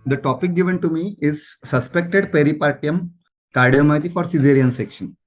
the topic given to me is suspected peripartum cardiomyopathy for Caesarean section.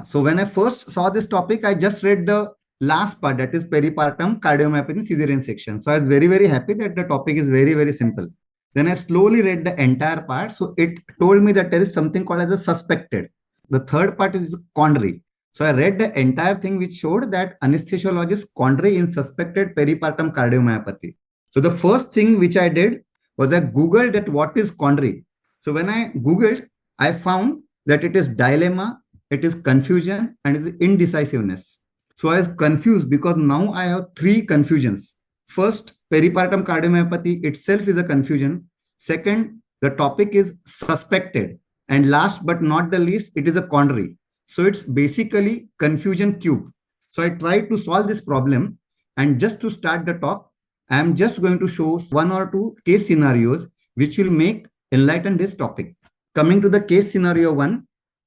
So when I first saw this topic, I just read the last part, that is peripartum cardiomyopathy in Caesarean section. So I was very, very happy that the topic is very, very simple. Then I slowly read the entire part. So it told me that there is something called as a suspected. The third part is quandary. So I read the entire thing, which showed that anesthesiologist quandary in suspected peripartum cardiomyopathy. So the first thing which I did was I Googled that what is quandary. So when I Googled, I found that it is dilemma, it is confusion, and it is indecisiveness. So I was confused because now I have three confusions. First, peripartum cardiomyopathy itself is a confusion. Second, the topic is suspected. And last but not the least, it is a quandary. So it's basically confusion cube. So I tried to solve this problem. And just to start the talk, I am just going to show one or two case scenarios which will enlighten this topic. Coming to the case scenario 1,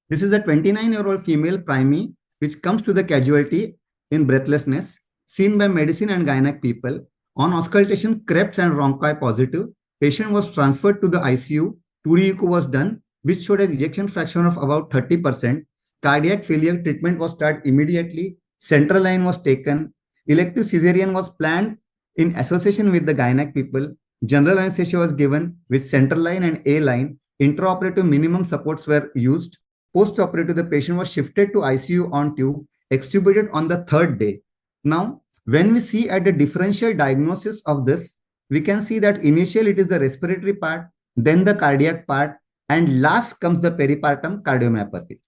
this is a 29-year-old female primee which comes to the casualty in breathlessness, seen by medicine and gynec people. On auscultation, Krebs and Ronchi positive. Patient was transferred to the ICU. 2D echo was done, which showed an ejection fraction of about 30%. Cardiac failure treatment was started immediately. Central line was taken. Elective cesarean was planned in association with the gynec people. General anesthesia was given with central line and A line. Intraoperative minimum supports were used. Post-operative, the patient was shifted to ICU on tube, extubated on the third day. Now, when we see at the differential diagnosis of this, we can see that initially it is the respiratory part, then the cardiac part, and last comes the peripartum cardiomyopathy.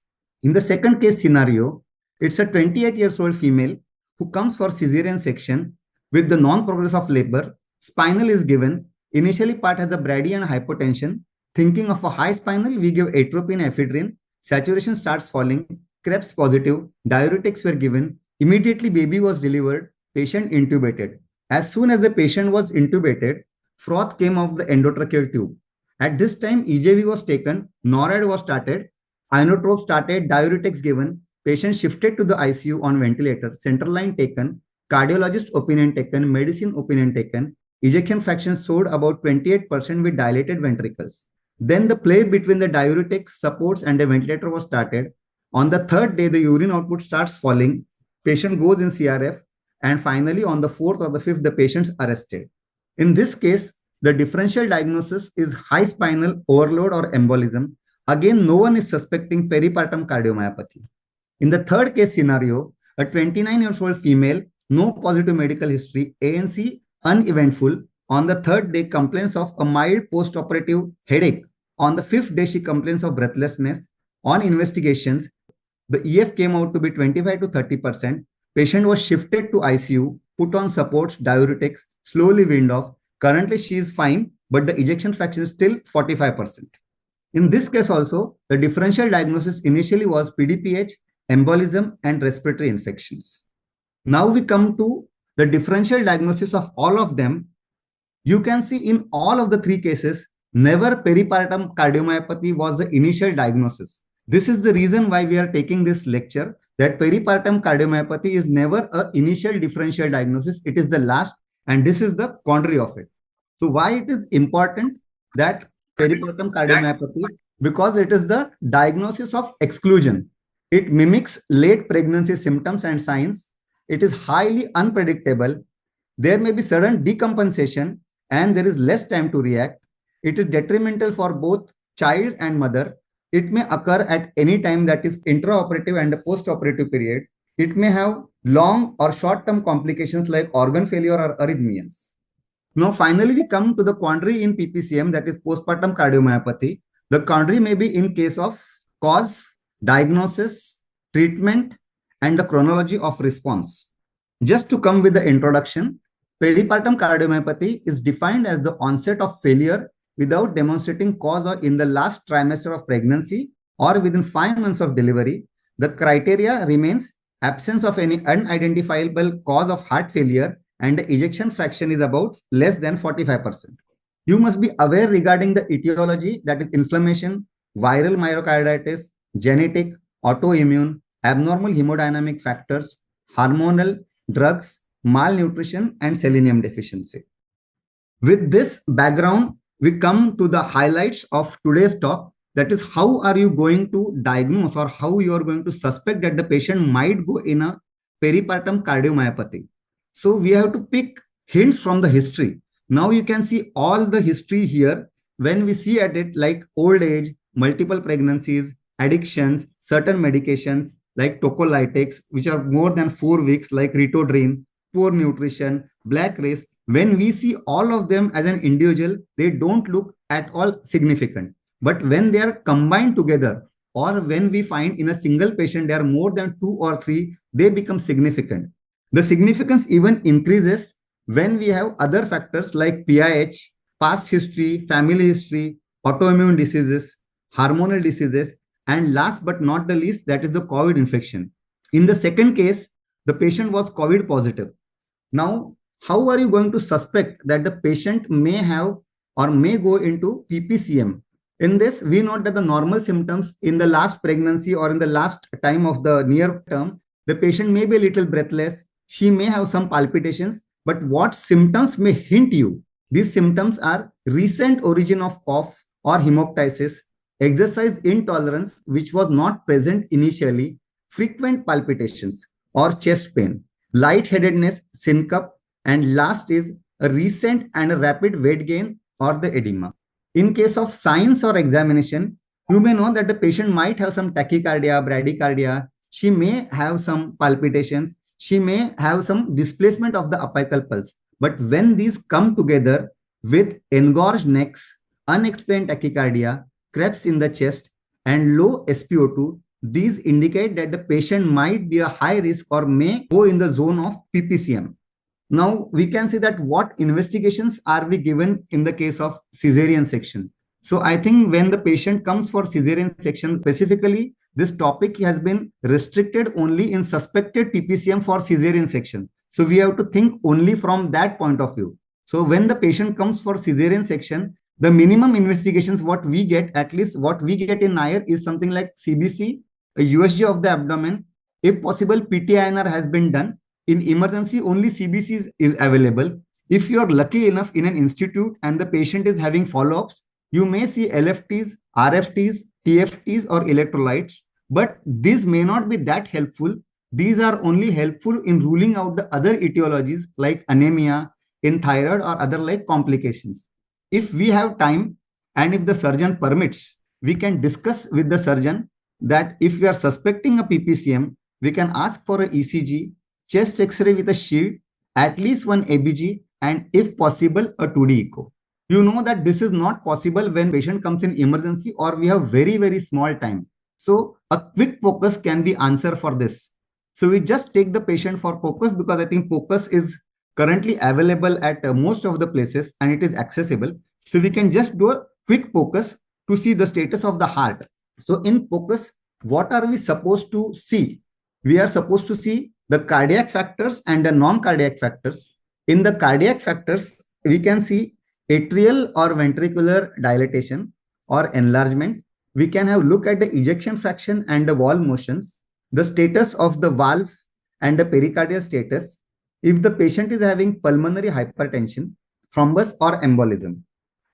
In the second case scenario, it's a 28-year-old female who comes for cesarean section with the non-progress of labor. Spinal is given. Initially, part has a brady and hypotension. Thinking of a high spinal, we give atropine, ephedrine. Saturation starts falling. Krebs positive. Diuretics were given. Immediately, baby was delivered. Patient intubated. As soon as the patient was intubated, froth came off the endotracheal tube. At this time, EJV was taken. NORAD was started. Inotrope started. Diuretics given. Patient shifted to the ICU on ventilator. Central line taken. Cardiologist opinion taken. Medicine opinion taken. Ejection fraction showed about 28% with dilated ventricles. Then the play between the diuretics, supports, and the ventilator was started. On the third day, the urine output starts falling. Patient goes in CRF. And finally, on the fourth or the fifth, the patient's arrested. In this case, the differential diagnosis is high spinal overload or embolism. Again, no one is suspecting peripartum cardiomyopathy. In the third case scenario, a 29-year-old female, no positive medical history, ANC uneventful. On the third day, complains of a mild post-operative headache. On the fifth day, she complains of breathlessness. On investigations, the EF came out to be 25 to 30%. Patient was shifted to ICU, put on supports, diuretics, slowly weaned off. Currently, she is fine, but the ejection fraction is still 45%. In this case also, the differential diagnosis initially was PDPH, embolism, and respiratory infections. Now we come to the differential diagnosis of all of them. You can see in all of the three cases, never peripartum cardiomyopathy was the initial diagnosis. This is the reason why we are taking this lecture, that peripartum cardiomyopathy is never an initial differential diagnosis. It is the last, and this is the quandary of it. So why it is important that peripartum cardiomyopathy? Because it is the diagnosis of exclusion. It mimics late pregnancy symptoms and signs. It is highly unpredictable. There may be sudden decompensation and there is less time to react. It is detrimental for both child and mother. It may occur at any time, that is intraoperative and the post-operative period. It may have long or short-term complications like organ failure or arrhythmias. Now, finally, we come to the quandary in PPCM, that is postpartum cardiomyopathy. The quandary may be in case of cause, diagnosis, treatment, and the chronology of response. Just to come with the introduction, peripartum cardiomyopathy is defined as the onset of failure without demonstrating cause or in the last trimester of pregnancy or within 5 months of delivery. The criteria remains absence of any unidentifiable cause of heart failure and the ejection fraction is about less than 45%. You must be aware regarding the etiology, that is inflammation, viral myocarditis, genetic, autoimmune, abnormal hemodynamic factors, hormonal, drugs, malnutrition, and selenium deficiency. With this background, we come to the highlights of today's talk. That is, how are you going to diagnose or how you are going to suspect that the patient might go in a peripartum cardiomyopathy. So we have to pick hints from the history. Now you can see all the history here. When we see at it, like old age, multiple pregnancies, addictions, certain medications like tocolytics, which are more than 4 weeks, like ritodrine, poor nutrition, black race. When we see all of them as an individual, they don't look at all significant. But when they are combined together, or when we find in a single patient there are more than 2 or 3, they become significant. The significance even increases when we have other factors like PIH, past history, family history, autoimmune diseases, hormonal diseases, and last but not the least, that is the COVID infection. In the second case, the patient was COVID positive. Now, how are you going to suspect that the patient may have or may go into PPCM? In this, we note that the normal symptoms in the last pregnancy or in the last time of the near term, the patient may be a little breathless. She may have some palpitations, but what symptoms may hint you? These symptoms are recent origin of cough or hemoptysis, exercise intolerance, which was not present initially, frequent palpitations or chest pain, lightheadedness, syncope, and last is a recent and a rapid weight gain or the edema. In case of signs or examination, you may know that the patient might have some tachycardia, bradycardia. She may have some palpitations. She may have some displacement of the apical pulse. But when these come together with engorged necks, unexplained tachycardia, cramps in the chest, and low SpO2, these indicate that the patient might be a high risk or may go in the zone of PPCM. Now we can see that what investigations are we given in the case of Caesarean section. So I think when the patient comes for Caesarean section, specifically, this topic has been restricted only in suspected PPCM for Caesarean section. So we have to think only from that point of view. So when the patient comes for Caesarean section, the minimum investigations what we get, at least what we get in Nair, is something like CBC, a USG of the abdomen. If possible, PT-INR has been done. In emergency, only CBC is available. If you are lucky enough in an institute and the patient is having follow-ups, you may see LFTs, RFTs, TFTs, or electrolytes, but these may not be that helpful. These are only helpful in ruling out the other etiologies like anemia, in thyroid, or other like complications. If we have time and if the surgeon permits, we can discuss with the surgeon that if we are suspecting a PPCM, we can ask for a ECG, chest X-ray with a shield, at least one ABG, and if possible, a 2D echo. You know that this is not possible when patient comes in emergency or we have very, very small time. So a quick focus can be answer for this. So we just take the patient for focus because I think focus is currently available at most of the places and it is accessible. So we can just do a quick focus to see the status of the heart. So in focus, what are we supposed to see? We are supposed to see the cardiac factors and the non-cardiac factors. In the cardiac factors, we can see atrial or ventricular dilatation or enlargement. We can have look at the ejection fraction and the wall motions, the status of the valve and the pericardial status. If the patient is having pulmonary hypertension, thrombus or embolism.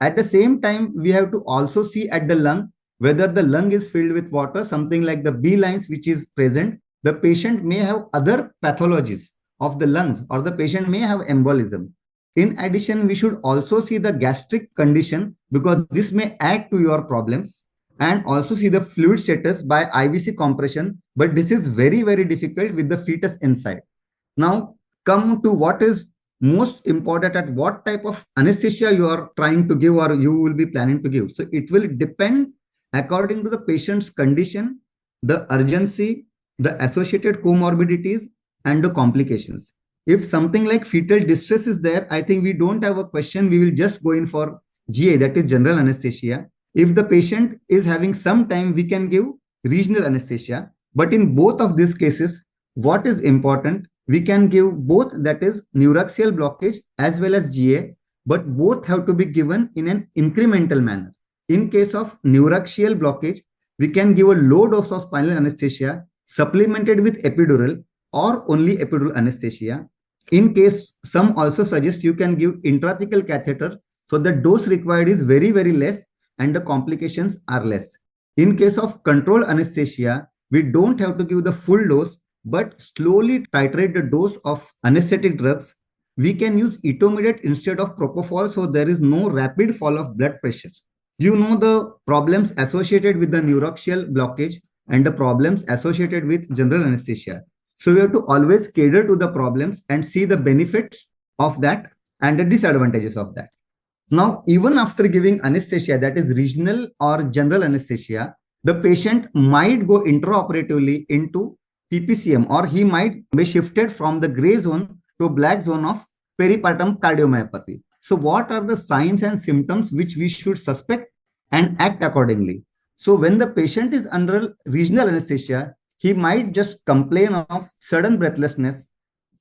At the same time, we have to also see at the lung whether the lung is filled with water, something like the B lines which is present. The patient may have other pathologies of the lungs or the patient may have embolism. In addition, we should also see the gastric condition because this may add to your problems, and also see the fluid status by IVC compression. But this is very, very difficult with the fetus inside. Now, come to what is most important, at what type of anesthesia you are trying to give or you will be planning to give. So it will depend according to the patient's condition, the urgency, the associated comorbidities, and the complications. If something like fetal distress is there, I think we don't have a question. We will just go in for GA, that is general anesthesia. If the patient is having some time, we can give regional anesthesia. But in both of these cases, what is important, we can give both, that is neuraxial blockage as well as GA, but both have to be given in an incremental manner. In case of neuraxial blockage, we can give a low dose of spinal anesthesia supplemented with epidural or only epidural anesthesia. In case some also suggest you can give intrathecal catheter So the dose required is very, very less and the complications are less. In case of control anesthesia, we don't have to give the full dose, but slowly titrate the dose of anesthetic drugs. We can use etomidate instead of propofol, so there is no rapid fall of blood pressure. You know the problems associated with the neuraxial blockage and the problems associated with general anesthesia. So we have to always cater to the problems and see the benefits of that and the disadvantages of that. Now, even after giving anesthesia, that is regional or general anesthesia, the patient might go intraoperatively into PPCM, or he might be shifted from the gray zone to black zone of peripartum cardiomyopathy. So what are the signs and symptoms which we should suspect and act accordingly? So when the patient is under regional anesthesia, he might just complain of sudden breathlessness,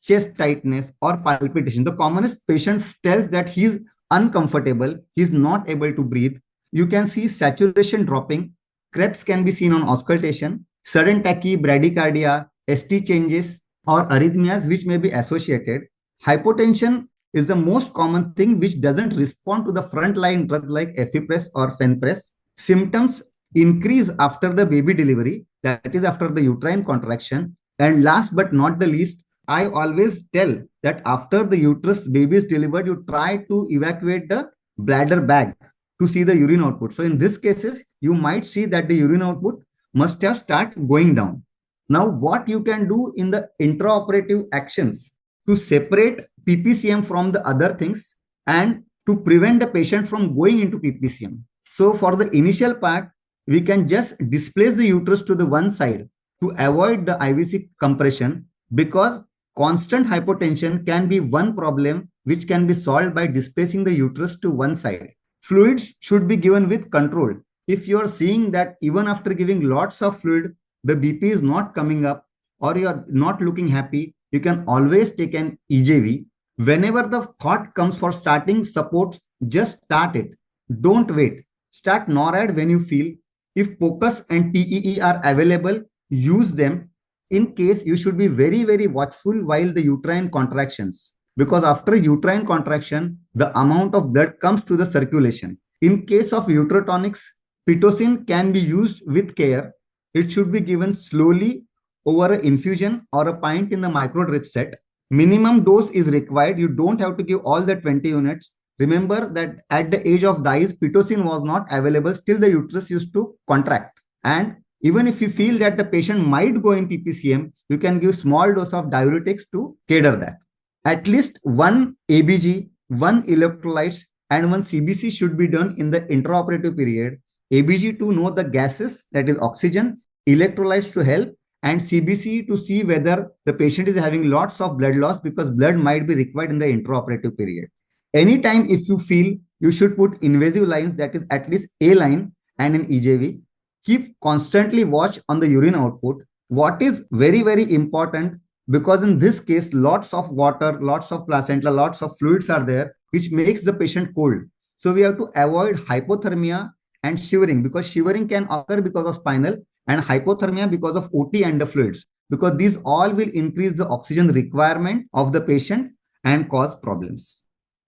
chest tightness, or palpitation. The commonest patient tells that he is uncomfortable, he is not able to breathe. You can see saturation dropping, Krebs can be seen on auscultation, sudden tachy, bradycardia, ST changes, or arrhythmias which may be associated. Hypotension is the most common thing which doesn't respond to the frontline drug like Efipres or Fenpres. Symptoms increase after the baby delivery, that is after the uterine contraction. And last but not the least, I always tell that after the uterus baby is delivered, you try to evacuate the bladder bag to see the urine output. So in these cases, you might see that the urine output must have started going down. Now, what you can do in the intraoperative actions to separate PPCM from the other things and to prevent the patient from going into PPCM. So for the initial part, we can just displace the uterus to the one side to avoid the IVC compression, because constant hypotension can be one problem which can be solved by displacing the uterus to one side. Fluids should be given with control. If you are seeing that even after giving lots of fluid, the BP is not coming up or you are not looking happy, you can always take an EJV. Whenever the thought comes for starting support, just start it. Don't wait. Start NORAD when you feel. If POCUS and TEE are available, use them. In case, you should be very, very watchful while the uterine contractions, because after uterine contraction, the amount of blood comes to the circulation. In case of uterotonics, pitocin can be used with care. It should be given slowly over an infusion or a pint in the microdrip set. Minimum dose is required. You don't have to give all the 20 units. Remember that at the age of Dice, pitocin was not available. Still, the uterus used to contract. And even if you feel that the patient might go in PPCM, you can give small dose of diuretics to cater that. At least one ABG, one electrolytes, and one CBC should be done in the intraoperative period. ABG to know the gases, that is oxygen, electrolytes to help, and CBC to see whether the patient is having lots of blood loss, because blood might be required in the intraoperative period. Anytime if you feel, you should put invasive lines, that is at least a line and an EJV. Keep constantly watch on the urine output. What is very, very important, because in this case, lots of water, lots of placenta, lots of fluids are there, which makes the patient cold. So we have to avoid hypothermia and shivering, because shivering can occur because of spinal, and hypothermia because of OT and the fluids, because these all will increase the oxygen requirement of the patient and cause problems.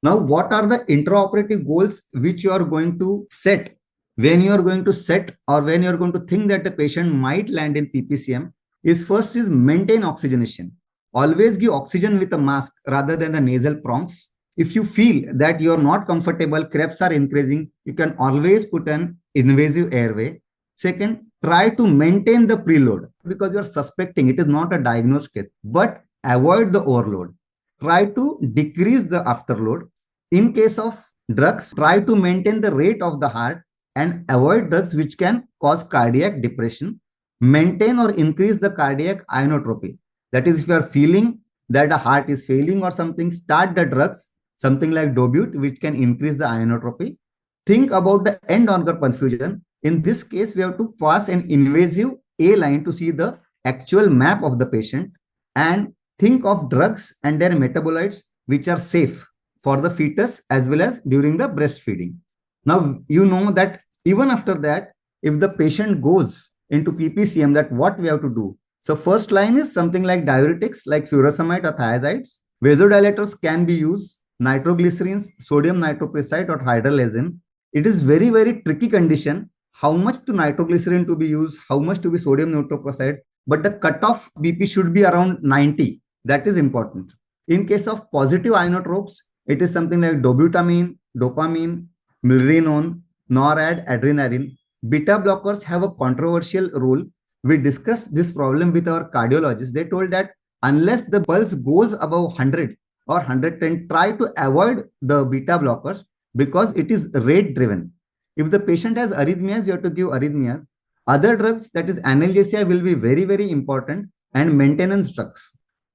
Now, what are the intraoperative goals which you are going to set when you are going to set, or when you are going to think that the patient might land in PPCM? Is first is maintain oxygenation. Always give oxygen with a mask rather than the nasal prongs. If you feel that you are not comfortable, Krebs are increasing, you can always put an invasive airway. Second, try to maintain the preload, because you are suspecting, it is not a diagnosed case, but avoid the overload. Try to decrease the afterload. In case of drugs, try to maintain the rate of the heart and avoid drugs which can cause cardiac depression. Maintain or increase the cardiac ionotropy. That is, if you are feeling that the heart is failing or something, start the drugs, something like Dobute, which can increase the ionotropy. Think about the end organ perfusion. In this case, we have to pass an invasive A line to see the actual map of the patient, and think of drugs and their metabolites which are safe for the fetus as well as during the breastfeeding. Now, you know that even after that, if the patient goes into PPCM, that what we have to do. So first line is something like diuretics like furosemide or thiazides. Vasodilators can be used. nitroglycerins, sodium nitroprusside or hydrolazine. It is very, very tricky condition. How much to nitroglycerin to be used, how much to be sodium nitroprusside, but the cutoff BP should be around 90. That is important. In case of positive inotropes, it is something like dobutamine, dopamine, milrinone, NORAD, adrenaline. Beta blockers have a controversial role. We discussed this problem with our cardiologists. They told that unless the pulse goes above 100 or 110, try to avoid the beta blockers because it is rate driven. If the patient has arrhythmias, you have to give arrhythmias. Other drugs, that is analgesia, will be very, very important, and maintenance drugs.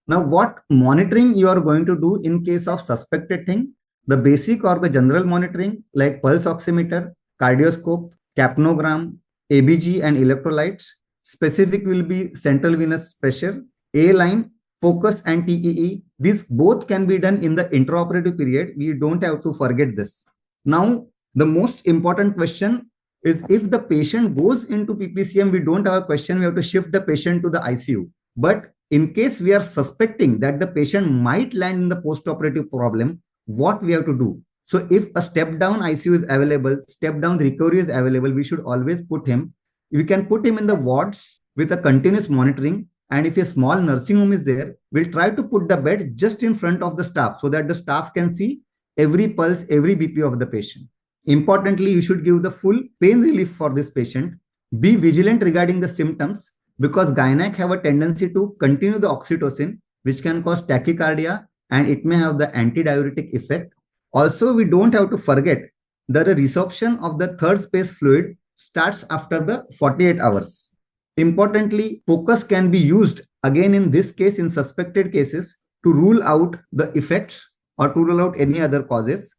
Now, what monitoring you are going to do in case of suspected thing? The basic or the general monitoring like pulse oximeter, cardioscope, capnogram, ABG and electrolytes. Specific will be central venous pressure, A-line, focus and TEE. These both can be done in the intraoperative period. We don't have to forget this. Now, the most important question is if the patient goes into PPCM, we don't have a question. We have to shift the patient to the ICU. But in case we are suspecting that the patient might land in the postoperative problem, what we have to do? So if a step down ICU is available, step down recovery is available, we should always put him. We can put him in the wards with a continuous monitoring. And if a small nursing home is there, we'll try to put the bed just in front of the staff so that the staff can see every pulse, every BP of the patient. Importantly, you should give the full pain relief for this patient. Be vigilant regarding the symptoms because gynec have a tendency to continue the oxytocin, which can cause tachycardia and it may have the antidiuretic effect. Also, we don't have to forget that the resorption of the third space fluid starts after the 48 hours. Importantly, focus can be used again in this case in suspected cases to rule out the effects or to rule out any other causes.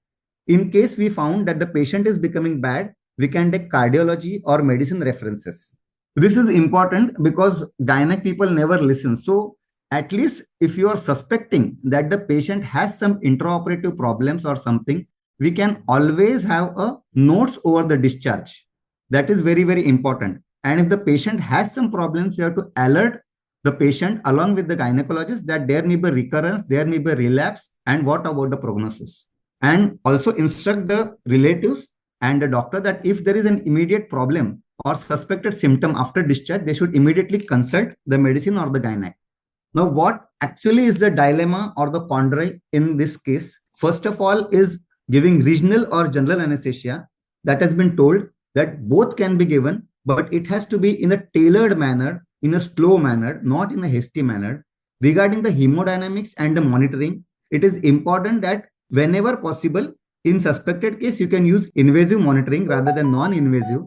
In case we found that the patient is becoming bad, we can take cardiology or medicine references. This is important because gynec people never listen. So at least if you are suspecting that the patient has some intraoperative problems or something, we can always have a notes over the discharge. That is very, very important. And if the patient has some problems, you have to alert the patient along with the gynecologist that there may be recurrence, there may be relapse, and what about the prognosis. And also instruct the relatives and the doctor that if there is an immediate problem or suspected symptom after discharge, they should immediately consult the medicine or the gynec. Now, what actually is the dilemma or the quandary in this case? First of all, is giving regional or general anesthesia. That has been told that both can be given, but it has to be in a tailored manner, in a slow manner, not in a hasty manner. Regarding the hemodynamics and the monitoring, it is important that whenever possible, in suspected case, you can use invasive monitoring rather than non-invasive.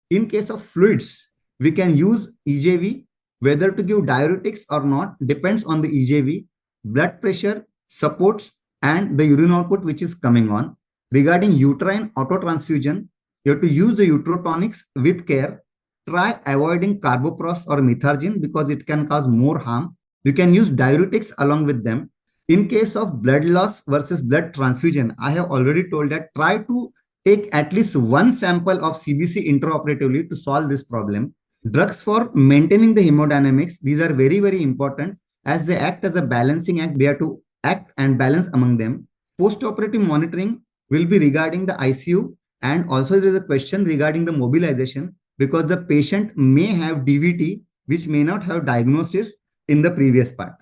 In case of fluids, we can use EJV. Whether to give diuretics or not depends on the EJV, blood pressure, supports, and the urine output which is coming on. Regarding uterine autotransfusion, you have to use the uterotonics with care. Try avoiding carbopros or methargine because it can cause more harm. You can use diuretics along with them. In case of blood loss versus blood transfusion, I have already told that try to take at least one sample of CBC intraoperatively to solve this problem. Drugs for maintaining the hemodynamics, these are very, very important as they act as a balancing act. We have to act and balance among them. Post-operative monitoring will be regarding the ICU, and also there is a question regarding the mobilization because the patient may have DVT which may not have diagnosis in the previous part.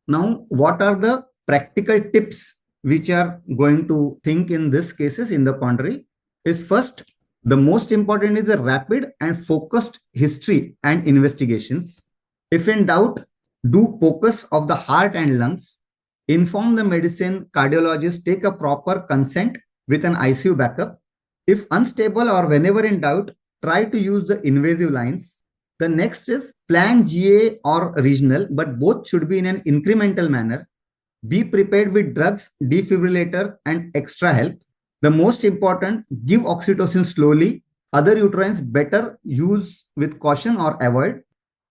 Now, what are the practical tips which are going to think in this cases in the quandary is first, the most important is a rapid and focused history and investigations. If in doubt, do focus of the heart and lungs. Inform the medicine cardiologist, take a proper consent with an ICU backup. If unstable or whenever in doubt, try to use the invasive lines. The next is plan GA or regional, but both should be in an incremental manner. Be prepared with drugs, defibrillator, and extra help. The most important, give oxytocin slowly. Other uterines better use with caution or avoid.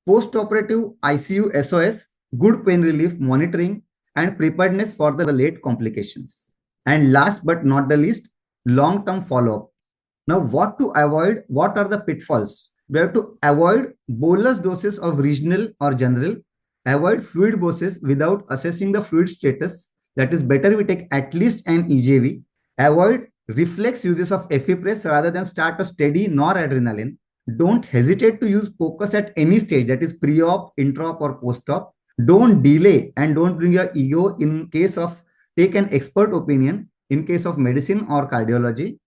Post-operative ICU SOS, good pain relief monitoring, and preparedness for the late complications. And last but not the least, long-term follow-up. Now, what to avoid? What are the pitfalls? We have to avoid bolus doses of regional or general. Avoid fluid doses without assessing the fluid status. that is better we take at least an EJV, avoid reflex uses of Effipres rather than start a steady noradrenaline. Don't hesitate to use focus at any stage, that is pre-op, intra-op or post-op. Don't delay and don't bring your ego in case of take an expert opinion in case of medicine or cardiology.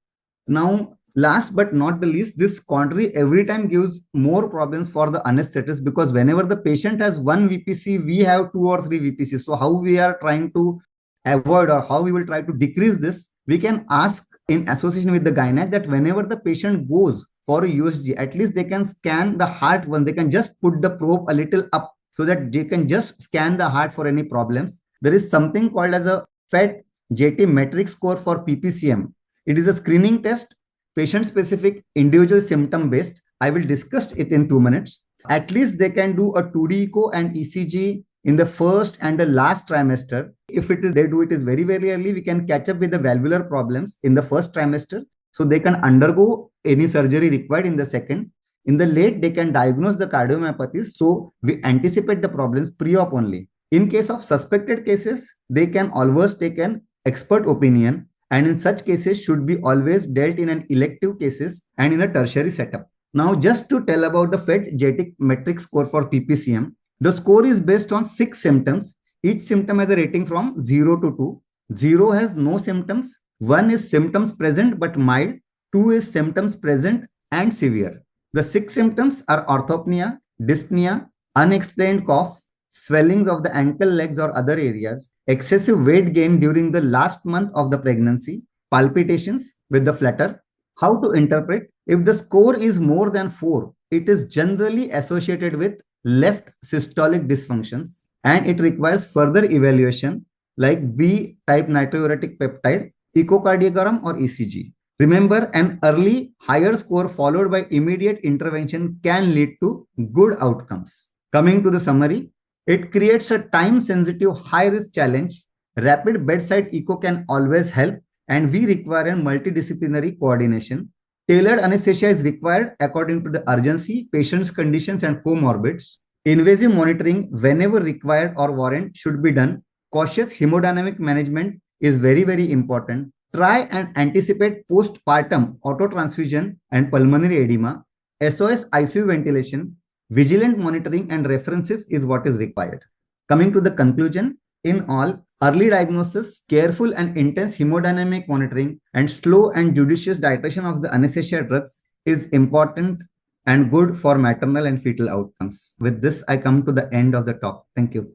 Now, last but not the least, this quandary every time gives more problems for the anesthetist because whenever the patient has one VPC, we have 2 or 3 VPC. So how we are trying to avoid or how we will try to decrease this, we can ask in association with the gynac that whenever the patient goes for a USG, at least they can scan the heart one. They can just put the probe a little up so that they can just scan the heart for any problems. There is something called as a FET JT metric score for PPCM. It is a screening test, patient-specific, individual symptom-based. I will discuss it in 2 minutes. At least they can do a 2D echo and ECG in the first and the last trimester. If they do it is very, very early, we can catch up with the valvular problems in the first trimester. So they can undergo any surgery required in the second. In the late, they can diagnose the cardiomyopathies. So we anticipate the problems pre-op only. In case of suspected cases, they can always take an expert opinion, and in such cases should be always dealt in an elective cases and in a tertiary setup. Now, just to tell about the FET JT metric score for PPCM, the score is based on 6 symptoms. Each symptom has a rating from 0 to 2. 0 has no symptoms. 1 is symptoms present but mild. 2 is symptoms present and severe. The 6 symptoms are orthopnea, dyspnea, unexplained cough, swellings of the ankle, legs or other areas, excessive weight gain during the last month of the pregnancy, palpitations with the flutter. How to interpret? If the score is more than 4, it is generally associated with left systolic dysfunctions and it requires further evaluation like B-type natriuretic peptide, echocardiogram or ECG. Remember, an early higher score followed by immediate intervention can lead to good outcomes. Coming to the summary, it creates a time-sensitive, high-risk challenge. Rapid bedside echo can always help, and we require a multidisciplinary coordination. Tailored anesthesia is required according to the urgency, patient's conditions, and comorbids. Invasive monitoring, whenever required or warrant, should be done. Cautious hemodynamic management is very, very important. Try and anticipate postpartum autotransfusion and pulmonary edema. SOS ICU ventilation, vigilant monitoring and references is what is required. Coming to the conclusion, in all, early diagnosis, careful and intense hemodynamic monitoring, and slow and judicious titration of the anesthesia drugs is important and good for maternal and fetal outcomes. With this, I come to the end of the talk. Thank you.